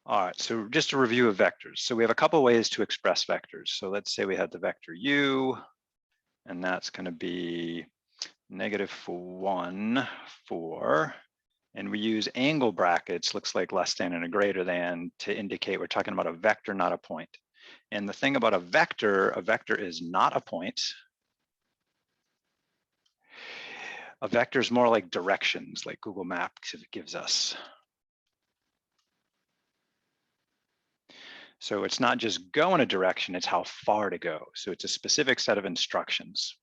All right, so just a review of vectors. So we have a couple ways to express vectors. So let's say we had the vector u, and that's going to be -1, 4. And we use angle brackets, looks like less than and a greater than, to indicate we're talking about a vector, not a point. And the thing about a vector is not a point. A vector is more like directions, like Google Maps gives us. So it's not just go in a direction, it's how far to go. So it's a specific set of instructions.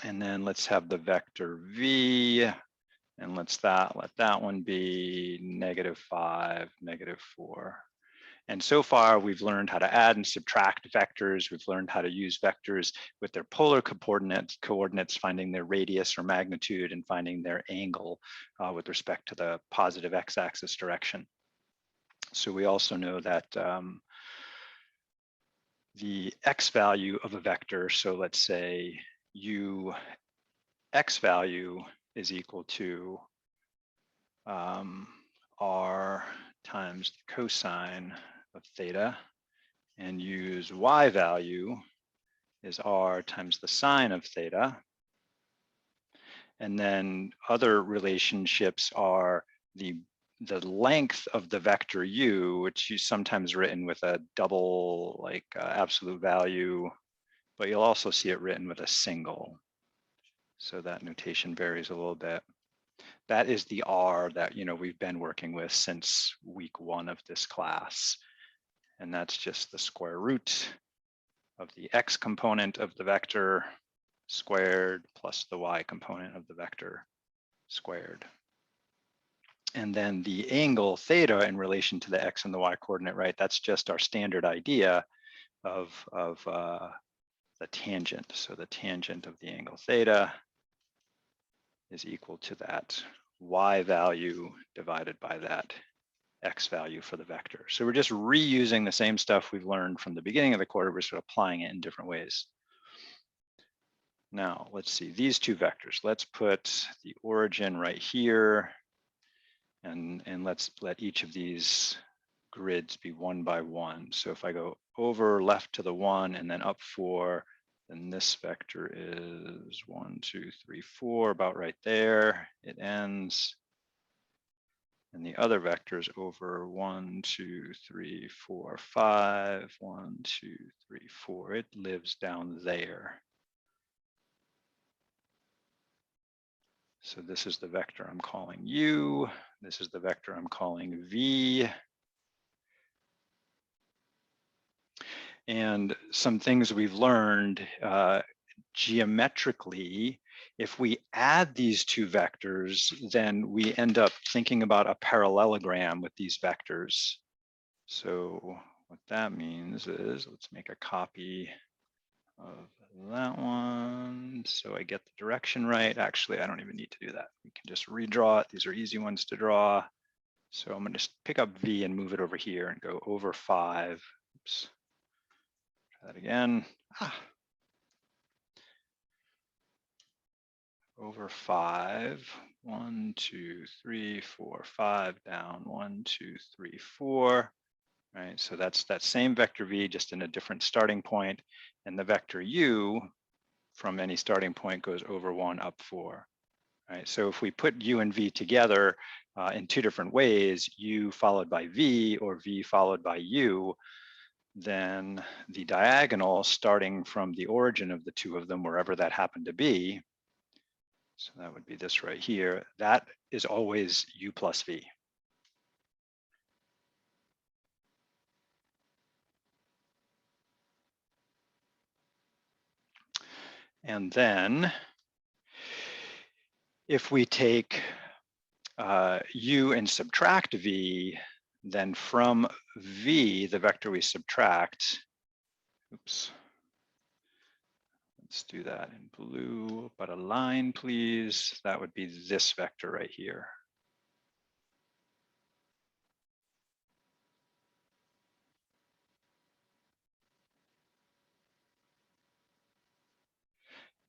And then let's have the vector v, and let that one be -5, -4. And so far, we've learned how to add and subtract vectors. We've learned how to use vectors with their polar coordinates, finding their radius or magnitude, and finding their angle with respect to the positive x-axis direction. So we also know that the x value of a vector, so let's say u x value is equal to r times the cosine of theta, and u's y value is r times the sine of theta. And then other relationships are the length of the vector u, which is sometimes written with a double, like absolute value, but you'll also see it written with a single. So that notation varies a little bit. That is the r that we've been working with since week 1 of this class. And that's just the square root of the x component of the vector squared plus the y component of the vector squared. And then the angle theta in relation to the x and the y coordinate, right? That's just our standard idea of the tangent. So the tangent of the angle theta is equal to that y value divided by that x value for the vector. So we're just reusing the same stuff we've learned from the beginning of the quarter, we're sort of applying it in different ways. Now, let's see, these two vectors. Let's put the origin right here, and let's let each of these grids be 1 by 1. So if I go over left to the 1 and then up 4, then this vector is 1, 2, 3, 4, about right there. It ends. And the other vector is over 1, 2, 3, 4, 5, 1, 2, 3, 4. It lives down there. So this is the vector I'm calling u. This is the vector I'm calling v. And some things we've learned geometrically, if we add these two vectors, then we end up thinking about a parallelogram with these vectors. So what that means is, let's make a copy of that one so I get the direction right. Actually, I don't even need to do that. We can just redraw it. These are easy ones to draw. So I'm going to just pick up v and move it over here and go over 5. Oops. Try that again. Over 5. 1, 2, 3, 4, 5, down 1, 2, 3, 4. Right, so that's that same vector v, just in a different starting point, and the vector u from any starting point goes over 1, up 4. Right, so if we put u and v together in two different ways, u followed by v or v followed by u, then the diagonal starting from the origin of the two of them, wherever that happened to be, so that would be this right here, that is always u plus v. And then if we take u and subtract v, then from v, the vector we subtract, oops, let's do that in blue, but a line, please. That would be this vector right here.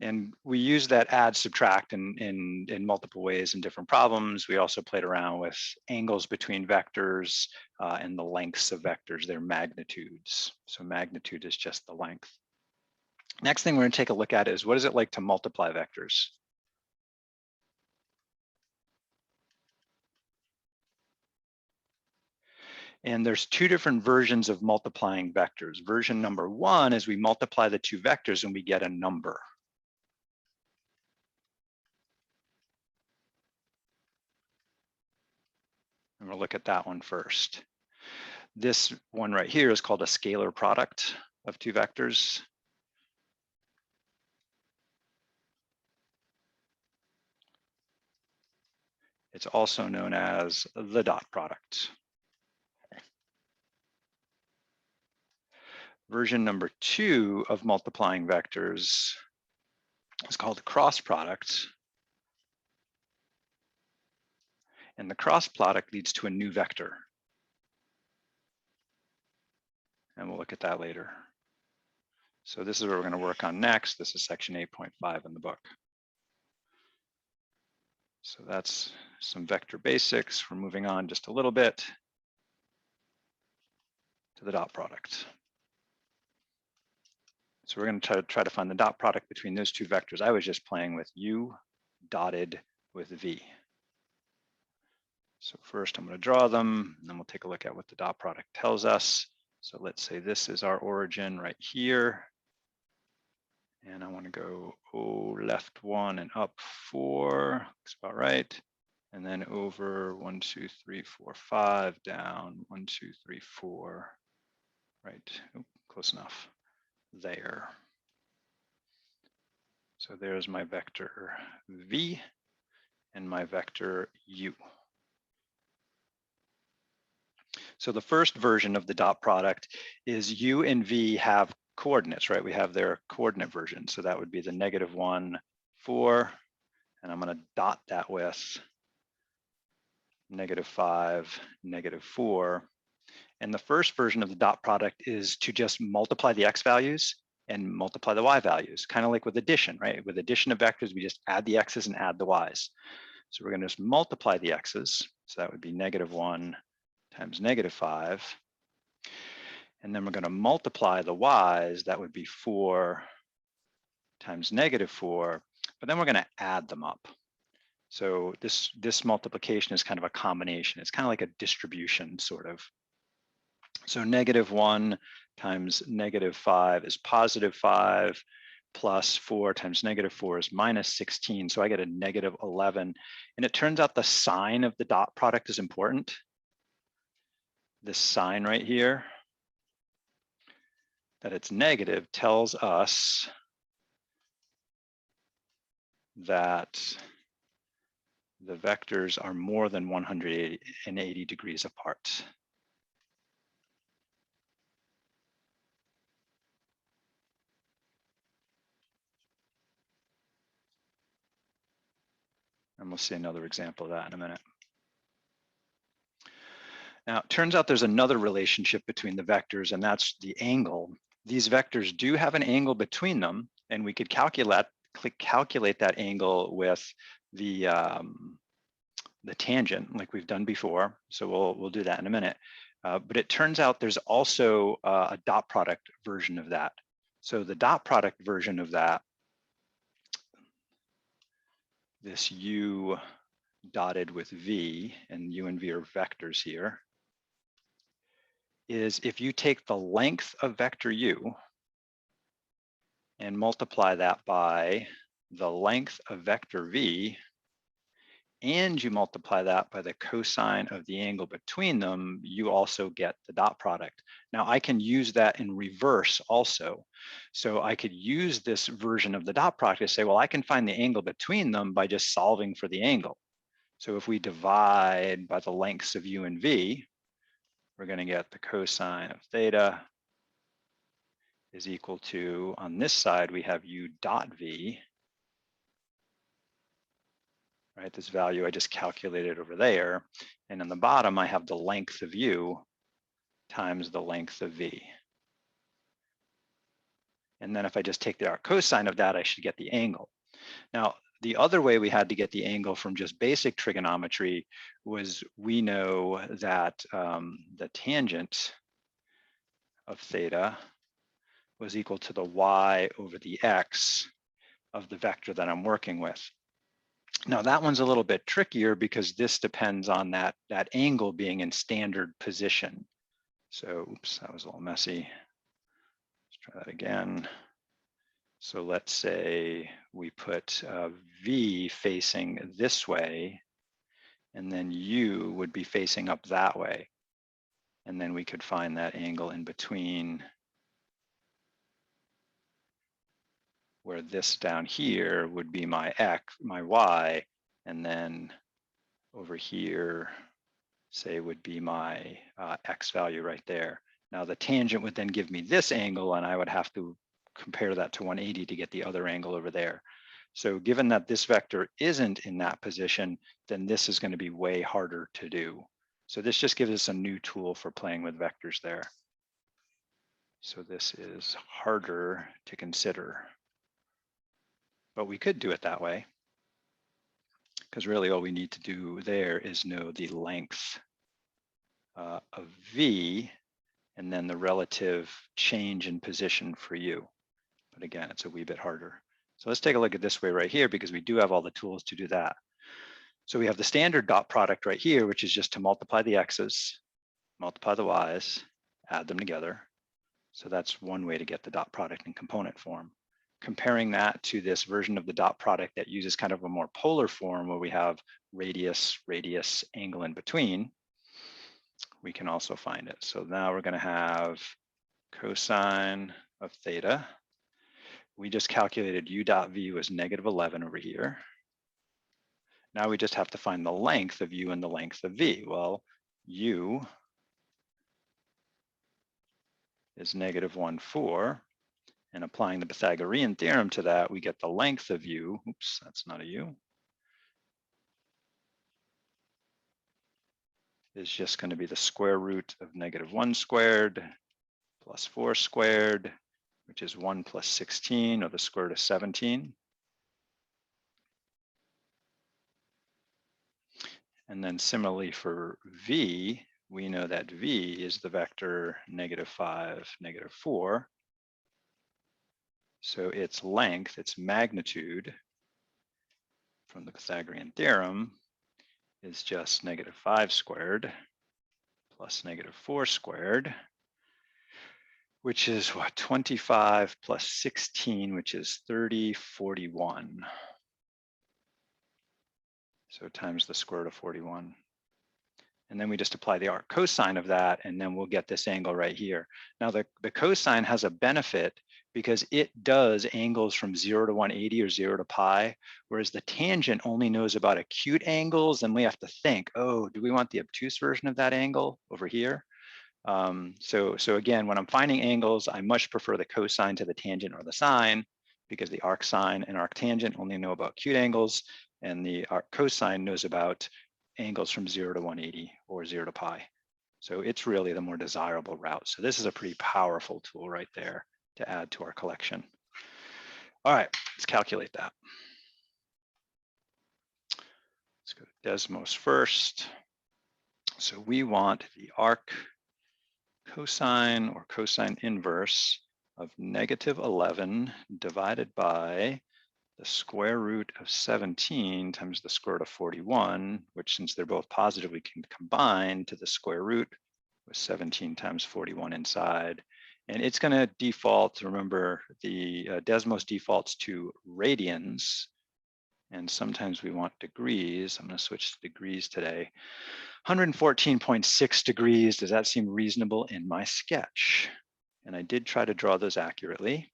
And we use that add subtract in multiple ways in different problems. We also played around with angles between vectors and the lengths of vectors, their magnitudes. So magnitude is just the length. Next thing we're going to take a look at is what is it like to multiply vectors? And there's two different versions of multiplying vectors. Version number one is we multiply the two vectors and we get a number. And we'll look at that one first. This one right here is called a scalar product of two vectors. It's also known as the dot product. Version number two of multiplying vectors is called the cross product. And the cross product leads to a new vector. And we'll look at that later. So this is what we're going to work on next. This is section 8.5 in the book. So that's some vector basics. We're moving on just a little bit to the dot product. So we're going to try to find the dot product between those two vectors. I was just playing with u dotted with v. So first I'm going to draw them, and then we'll take a look at what the dot product tells us. So let's say this is our origin right here. And I want to go left 1 and up 4. Looks about right. And then over 1, 2, 3, 4, 5, down 1, 2, 3, 4. Right. Close enough. There. So there's my vector v and my vector u. So the first version of the dot product is u and v have coordinates, right? We have their coordinate version. So that would be the -1, 4, and I'm going to dot that with -5, -4. And the first version of the dot product is to just multiply the x values and multiply the y values, kind of like with addition, right? With addition of vectors, we just add the x's and add the y's. So we're going to just multiply the x's. So that would be -1 times -5. And then we're going to multiply the y's. That would be 4 times -4. But then we're going to add them up. So this multiplication is kind of a combination. It's kind of like a distribution, sort of. So -1 times -5 is +5, plus 4 times -4 is -16. So I get a -11. And it turns out the sign of the dot product is important. This sign right here, that it's negative, tells us that the vectors are more than 180 degrees apart. And we'll see another example of that in a minute. Now, it turns out there's another relationship between the vectors, and that's the angle. These vectors do have an angle between them, and we could calculate that angle with the tangent, like we've done before. So we'll do that in a minute. But it turns out there's also a dot product version of that. So the dot product version of that, this u dotted with v, and u and v are vectors here, is if you take the length of vector u and multiply that by the length of vector v, and you multiply that by the cosine of the angle between them, you also get the dot product. Now I can use that in reverse also. So I could use this version of the dot product to say, well, I can find the angle between them by just solving for the angle. So if we divide by the lengths of u and v, we're going to get the cosine of theta is equal to, on this side, we have u dot v, right? This value I just calculated over there. And on the bottom, I have the length of u times the length of v. And then if I just take the arc cosine of that, I should get the angle. Now, the other way we had to get the angle from just basic trigonometry was we know that the tangent of theta was equal to the y over the x of the vector that I'm working with. Now that one's a little bit trickier because this depends on that angle being in standard position. So, oops, that was a little messy. Let's try that again. So let's say we put V facing this way, and then U would be facing up that way. And then we could find that angle in between where this down here would be my X, my Y, and then over here, say would be my X value right there. Now the tangent would then give me this angle, and I would have to compare that to 180 to get the other angle over there. So given that this vector isn't in that position, then this is going to be way harder to do. So this just gives us a new tool for playing with vectors there. So this is harder to consider, but we could do it that way, because really all we need to do there is know the length of V and then the relative change in position for U. But again, it's a wee bit harder. So let's take a look at this way right here, because we do have all the tools to do that. So we have the standard dot product right here, which is just to multiply the x's, multiply the y's, add them together. So that's one way to get the dot product in component form. Comparing that to this version of the dot product that uses kind of a more polar form where we have radius, radius, angle in between, we can also find it. So now we're going to have cosine of theta. We just calculated u dot v was -11 over here. Now we just have to find the length of u and the length of v. Well, u is -1,4. And applying the Pythagorean theorem to that, we get the length of u. Oops, that's not a u. Is just going to be the square root of -1 squared plus 4 squared, which is 1 plus 16, or the square root of 17. And then similarly for v, we know that v is the vector -5, -4. So its length, its magnitude from the Pythagorean theorem is just -5 squared plus -4 squared, which is what, 25 plus 16, which is 30, 41. So times the square root of 41. And then we just apply the arc cosine of that, and then we'll get this angle right here. Now the cosine has a benefit because it does angles from 0 to 180 or 0 to pi, whereas the tangent only knows about acute angles, and we have to think, oh, do we want the obtuse version of that angle over here? So again, when I'm finding angles, I much prefer the cosine to the tangent or the sine, because the arc sine and arc tangent only know about acute angles, and the arc cosine knows about angles from 0 to 180 or 0 to pi. So it's really the more desirable route. So this is a pretty powerful tool right there to add to our collection. All right, let's calculate that. Let's go to Desmos first. So we want the arc cosine or cosine inverse of -11 divided by the square root of 17 times the square root of 41, which, since they're both positive, we can combine to the square root with 17 times 41 inside. And it's going to default, remember, the Desmos defaults to radians, and sometimes we want degrees. I'm going to switch to degrees today. 114.6 degrees. Does that seem reasonable in my sketch? And I did try to draw those accurately.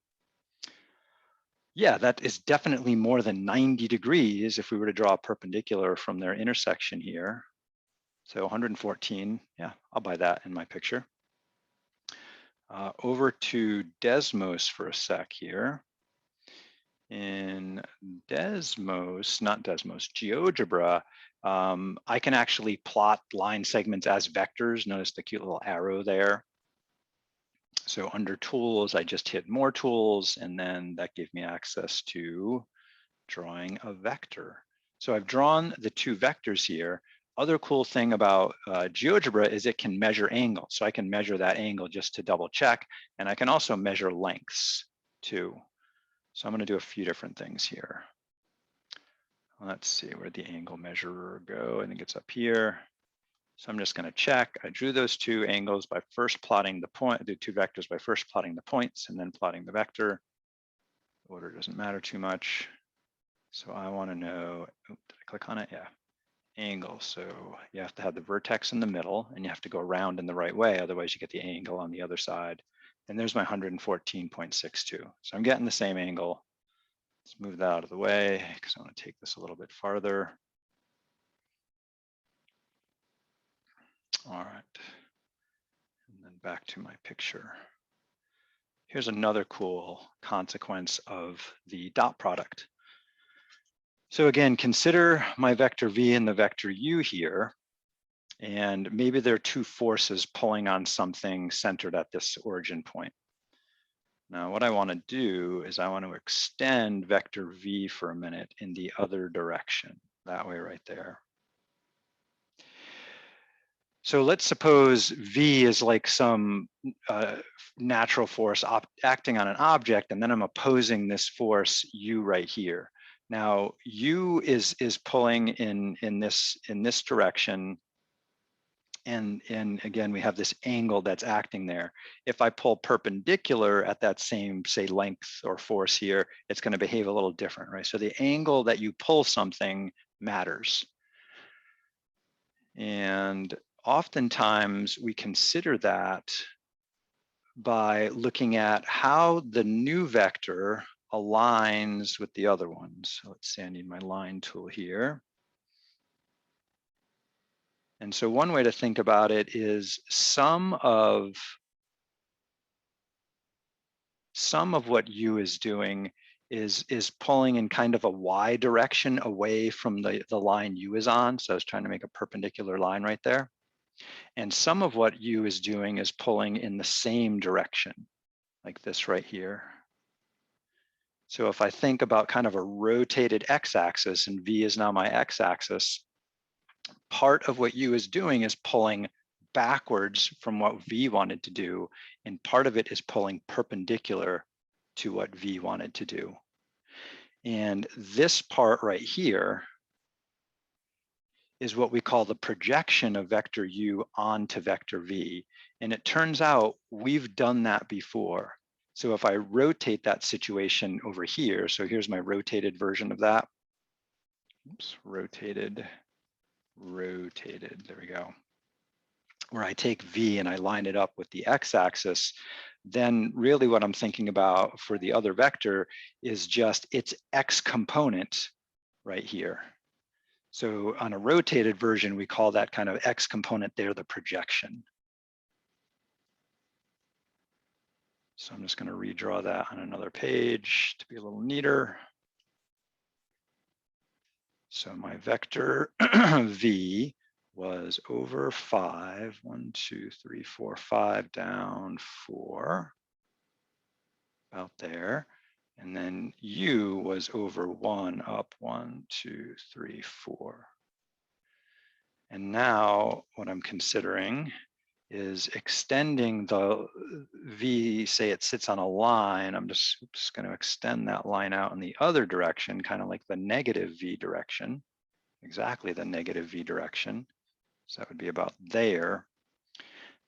Yeah, that is definitely more than 90 degrees if we were to draw a perpendicular from their intersection here. So 114, yeah, I'll buy that in my picture. Over to Desmos for a sec here. In Desmos, not Desmos, Geogebra, I can actually plot line segments as vectors. Notice the cute little arrow there. So under tools, I just hit more tools, and then that gave me access to drawing a vector. So I've drawn the two vectors here. Other cool thing about GeoGebra is it can measure angles. So I can measure that angle just to double check, and I can also measure lengths too. So I'm going to do a few different things here. Let's see, where'd the angle measurer go? I think it's up here. So I'm just going to check. I drew those two angles by first plotting the point, the two vectors by first plotting the points and then plotting the vector. The order doesn't matter too much. So I want to know, oh, did I click on it? Yeah, angle. So you have to have the vertex in the middle and you have to go around in the right way. Otherwise you get the angle on the other side. And there's my 114.62. So I'm getting the same angle. Let's move that out of the way because I want to take this a little bit farther. All right. And then back to my picture. Here's another cool consequence of the dot product. So again, consider my vector v and the vector u here. And maybe there are two forces pulling on something centered at this origin point. Now, what I want to do is I want to extend vector v for a minute in the other direction, that way right there. So let's suppose v is like some natural force acting on an object, and then I'm opposing this force u right here. Now, u is pulling in this direction. And again, we have this angle that's acting there. If I pull perpendicular at that same, say, length or force here, it's going to behave a little different, right? So the angle that you pull something matters. And oftentimes we consider that by looking at how the new vector aligns with the other ones. So let's say I need my line tool here. And so one way to think about it is some of what u is doing is pulling in kind of a y direction away from the line u is on. So I was trying to make a perpendicular line right there. And some of what u is doing is pulling in the same direction, like this right here. So if I think about kind of a rotated x-axis, and v is now my x-axis, part of what u is doing is pulling backwards from what v wanted to do, and part of it is pulling perpendicular to what v wanted to do. And this part right here is what we call the projection of vector u onto vector v. And it turns out we've done that before. So if I rotate that situation over here, so here's my rotated version of that. Oops, rotated, there we go. Where I take v and I line it up with the x-axis, then really what I'm thinking about for the other vector is just its x component right here. So on a rotated version, we call that kind of x component there the projection. So I'm just going to redraw that on another page to be a little neater. So my vector v was over 5, 1, 2, 3, 4, 5, down 4, about there. And then u was over 1, up 1, 2, 3, 4. And now what I'm considering is extending the v, say it sits on a line. I'm just going to extend that line out in the other direction, kind of like the negative v direction, exactly the negative v direction. So that would be about there.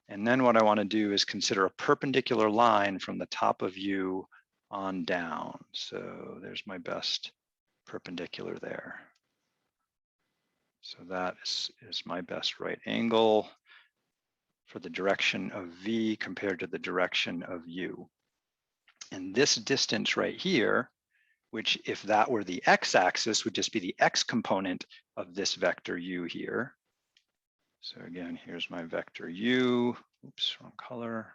And then what I want to do is consider a perpendicular line from the top of u on down. So there's my best perpendicular there. So that is my best right angle for the direction of v compared to the direction of u. And this distance right here, which if that were the x-axis, would just be the x component of this vector u here. So again, here's my vector u. Oops, wrong color.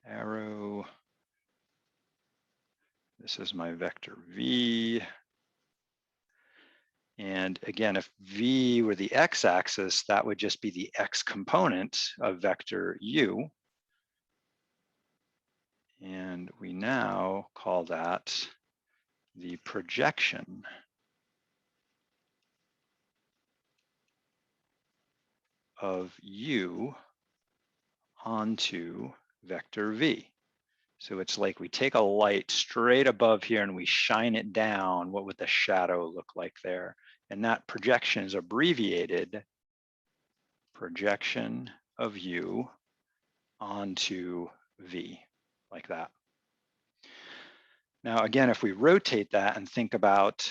Arrow. This is my vector v. And again, if v were the x-axis, that would just be the x component of vector u. And we now call that the projection of u onto vector v. So it's like we take a light straight above here and we shine it down. What would the shadow look like there? And that projection is abbreviated projection of u onto v, like that. Now, again, if we rotate that and think about,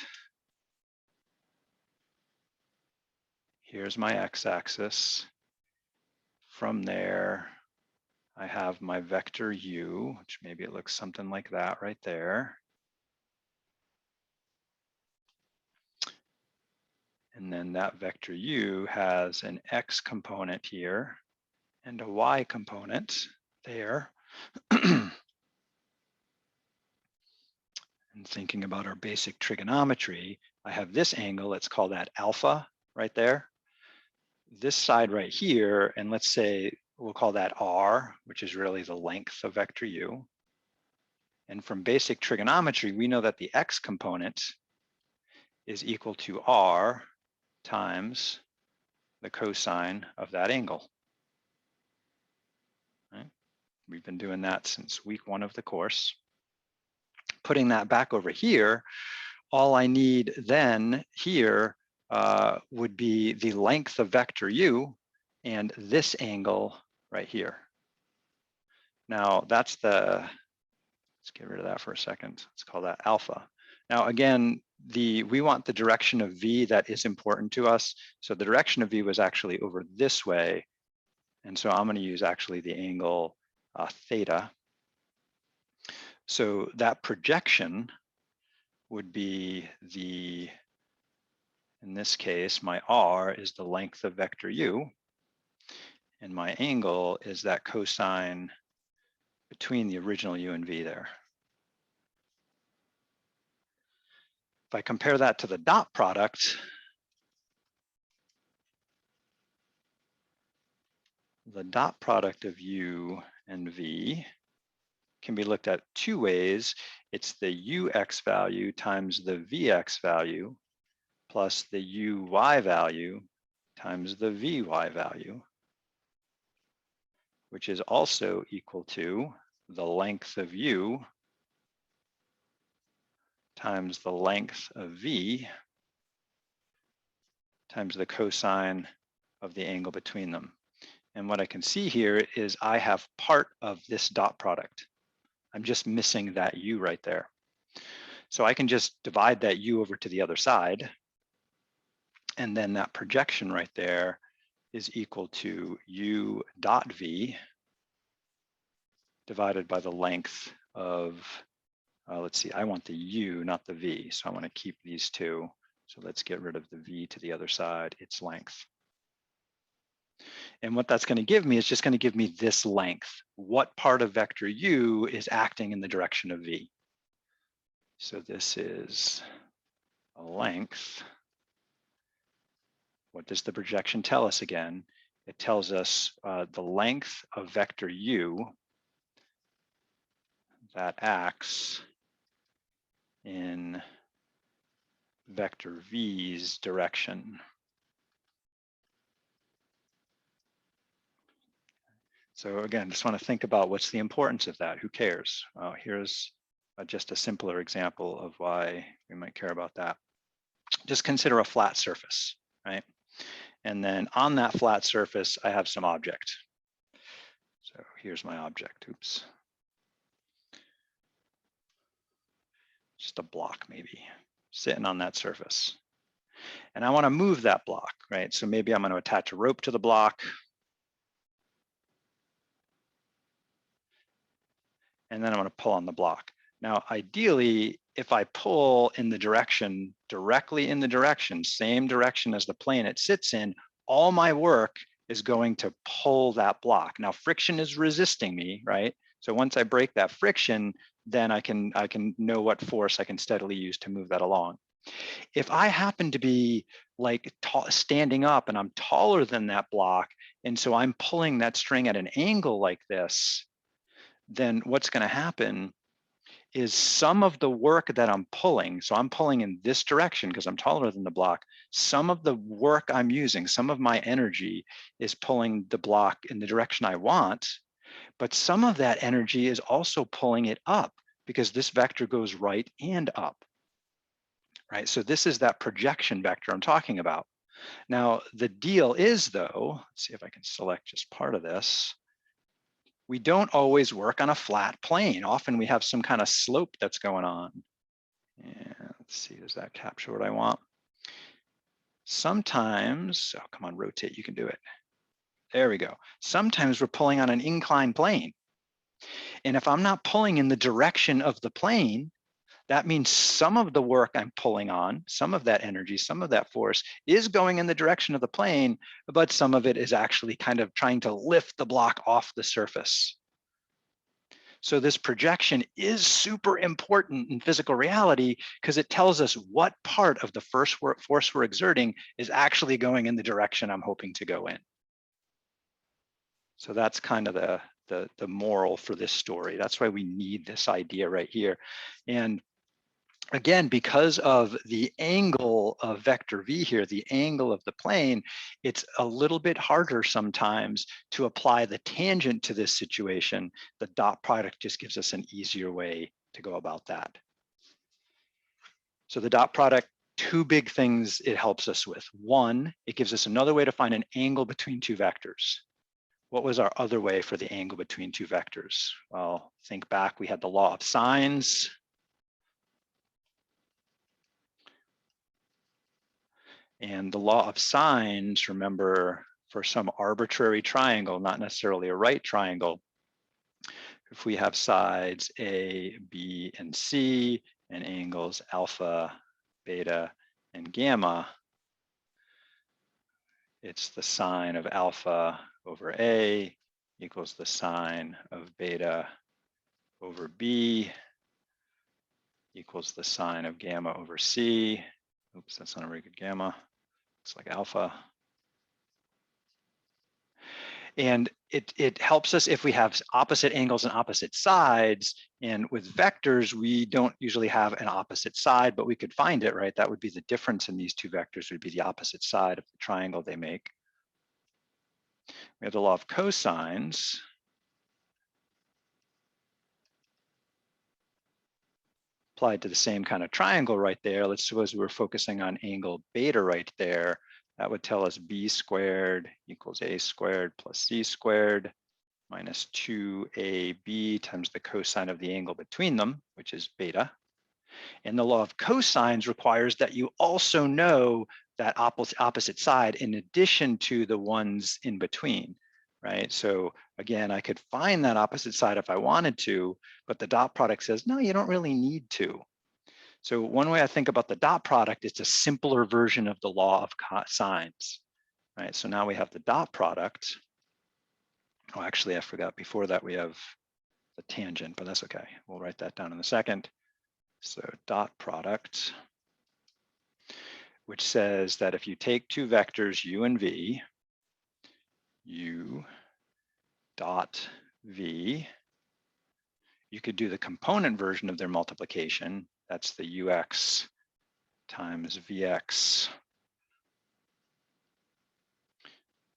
here's my x-axis. From there, I have my vector u, which maybe it looks something like that right there. And then that vector u has an x component here and a y component there. And thinking about our basic trigonometry, I have this angle, let's call that alpha right there. This side right here, and let's say we'll call that r, which is really the length of vector u. And from basic trigonometry, we know that the x component is equal to r times the cosine of that angle. Right? We've been doing that since week 1 of the course. Putting that back over here, all I need then here would be the length of vector u and this angle right here. Now that's let's get rid of that for a second. Let's call that alpha. Now again, we want the direction of v that is important to us. So the direction of v was actually over this way. And so I'm going to use actually the angle theta. So that projection would be in this case, my r is the length of vector u, and my angle is that cosine between the original u and v there. If I compare that to the dot product, the dot product of u and v can be looked at 2 ways. It's the ux value times the vx value plus the uy value times the vy value, which is also equal to the length of u times the length of v times the cosine of the angle between them. And what I can see here is I have part of this dot product. I'm just missing that u right there. So I can just divide that u over to the other side. And then that projection right there is equal to u dot v divided by the length of, let's see, I want the u, not the v. So I want to keep these two. So let's get rid of the v to the other side, its length. And what that's going to give me is just going to give me this length. What part of vector u is acting in the direction of v? So this is a length. What does the projection tell us again? It tells us the length of vector u that acts in vector v's direction. So again, just want to think about what's the importance of that. Who cares? Here's just a simpler example of why we might care about that. Just consider a flat surface, right? And then on that flat surface, I have some object. So here's my object, oops. Just a block maybe, sitting on that surface. And I want to move that block, right? So maybe I'm going to attach a rope to the block. And then I'm going to pull on the block. Now, ideally, if I pull in the direction, directly in the direction, same direction as the plane it sits in, all my work is going to pull that block. Now, friction is resisting me, right? So once I break that friction, then I can know what force I can steadily use to move that along. If I happen to be like standing up and I'm taller than that block, and so I'm pulling that string at an angle like this, then what's going to happen is some of the work that I'm pulling, so I'm pulling in this direction because I'm taller than the block, some of the work I'm using, some of my energy is pulling the block in the direction I want, but some of that energy is also pulling it up because this vector goes right and up, right? So this is that projection vector I'm talking about. Now, the deal is though, let's see if I can select just part of this. We don't always work on a flat plane. Often we have some kind of slope that's going on. And let's see, does that capture what I want? Sometimes, oh, come on, rotate, you can do it. There we go. Sometimes we're pulling on an inclined plane. And if I'm not pulling in the direction of the plane, that means some of the work I'm pulling on, some of that energy, some of that force is going in the direction of the plane, but some of it is actually kind of trying to lift the block off the surface. So this projection is super important in physical reality because it tells us what part of the force we're exerting is actually going in the direction I'm hoping to go in. So that's kind of the moral for this story. That's why we need this idea right here. And again, because of the angle of vector v here, the angle of the plane, it's a little bit harder sometimes to apply the tangent to this situation. The dot product just gives us an easier way to go about that. So the dot product, two big things it helps us with. One, it gives us another way to find an angle between two vectors. What was our other way for the angle between two vectors? Well, think back, we had the law of sines. And the law of sines, remember, for some arbitrary triangle, not necessarily a right triangle, if we have sides A, B, and C, and angles alpha, beta, and gamma, it's the sine of alpha over A equals the sine of beta over B equals the sine of gamma over C. Oops, that's not a very good gamma. It's like alpha. And it helps us if we have opposite angles and opposite sides. And with vectors, we don't usually have an opposite side, but we could find it, right? That would be the difference in these two vectors would be the opposite side of the triangle they make. We have the law of cosines. Applied to the same kind of triangle right there. Let's suppose we were focusing on angle beta right there. That would tell us b squared equals a squared plus c squared minus 2ab times the cosine of the angle between them, which is beta. And the law of cosines requires that you also know that opposite side in addition to the ones in between, right? So again, I could find that opposite side if I wanted to, but the dot product says, no, you don't really need to. So one way I think about the dot product is a simpler version of the law of sines, right? So now we have the dot product. Oh, actually, I forgot before that we have the tangent, but that's okay. We'll write that down in a second. So dot product, which says that if you take two vectors u and v, u dot v, you could do the component version of their multiplication. That's the ux times vx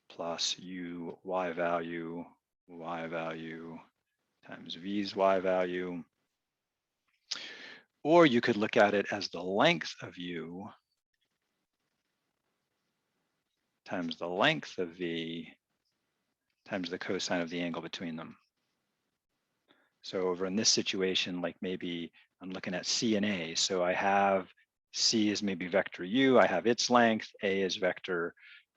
plus u y value times v's y value. Or you could look at it as the length of u times the length of v times the cosine of the angle between them. So over in this situation, like maybe I'm looking at C and A. So I have C is maybe vector u, I have its length, A is vector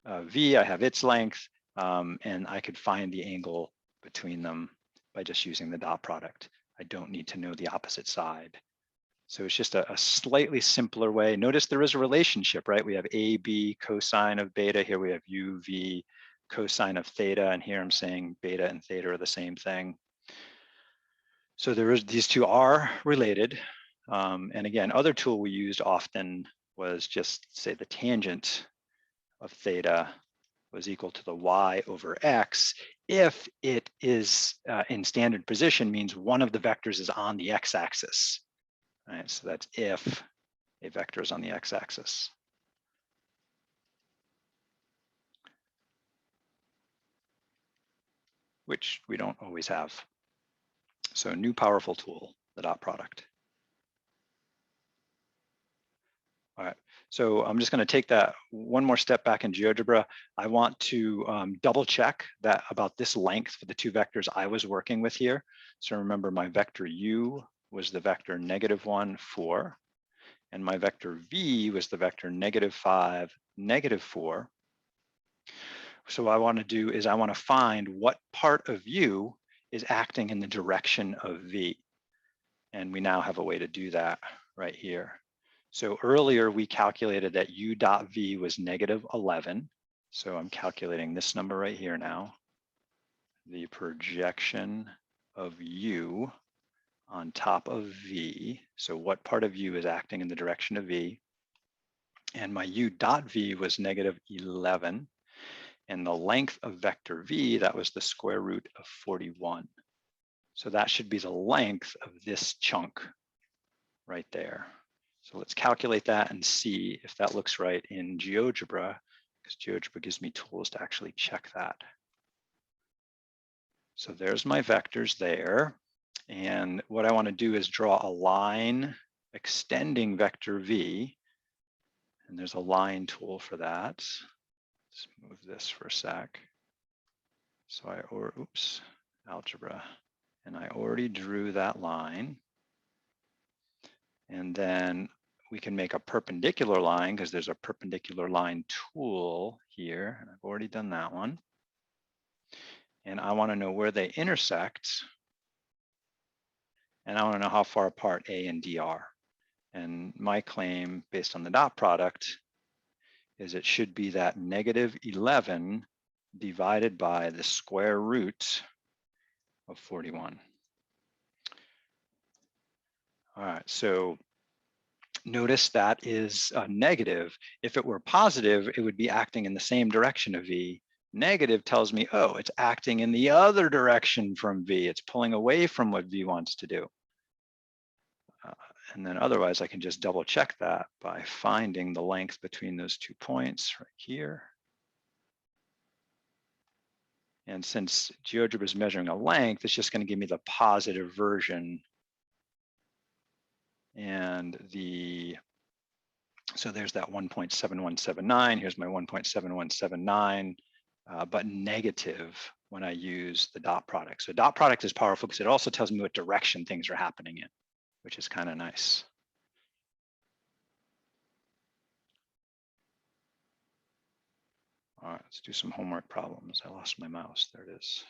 v, I have its length, and I could find the angle between them by just using the dot product. I don't need to know the opposite side. So it's just a slightly simpler way. Notice there is a relationship, right? We have AB cosine of beta. Here we have UV cosine of theta. And here I'm saying beta and theta are the same thing. So these two are related. And again, other tool we used often was just say the tangent of theta was equal to the y over x if it is in standard position means one of the vectors is on the x-axis. Right, so that's if a vector is on the x-axis. Which we don't always have. So new powerful tool, the dot product. All right, so I'm just going to take that one more step back in GeoGebra. I want to double check that about this length for the two vectors I was working with here. So remember my vector u was the vector -1, 4, and my vector v was the vector -5, -4. So what I want to do is I want to find what part of u is acting in the direction of v. And we now have a way to do that right here. So earlier we calculated that u dot v was -11. So I'm calculating this number right here now. The projection of u on top of v. So what part of u is acting in the direction of v? And my u dot v was -11. And the length of vector v, that was the square root of 41. So that should be the length of this chunk right there. So let's calculate that and see if that looks right in GeoGebra, because GeoGebra gives me tools to actually check that. So there's my vectors there. And what I want to do is draw a line extending vector v. And there's a line tool for that. Let's move this for a sec. So algebra. And I already drew that line. And then we can make a perpendicular line because there's a perpendicular line tool here. And I've already done that one. And I want to know where they intersect. And I want to know how far apart A and D are. And my claim based on the dot product is it should be that -11 divided by the square root of 41. All right, so notice that is negative. If it were positive, it would be acting in the same direction of V. Negative tells me, oh, it's acting in the other direction from V. It's pulling away from what V wants to do. And then otherwise, I can just double check that by finding the length between those 2 points right here. And since GeoGebra is measuring a length, it's just going to give me the positive version. And so there's that 1.7179. Here's my 1.7179, but negative when I use the dot product. So dot product is powerful because it also tells me what direction things are happening in, which is kind of nice. All right, let's do some homework problems. I lost my mouse. There it is.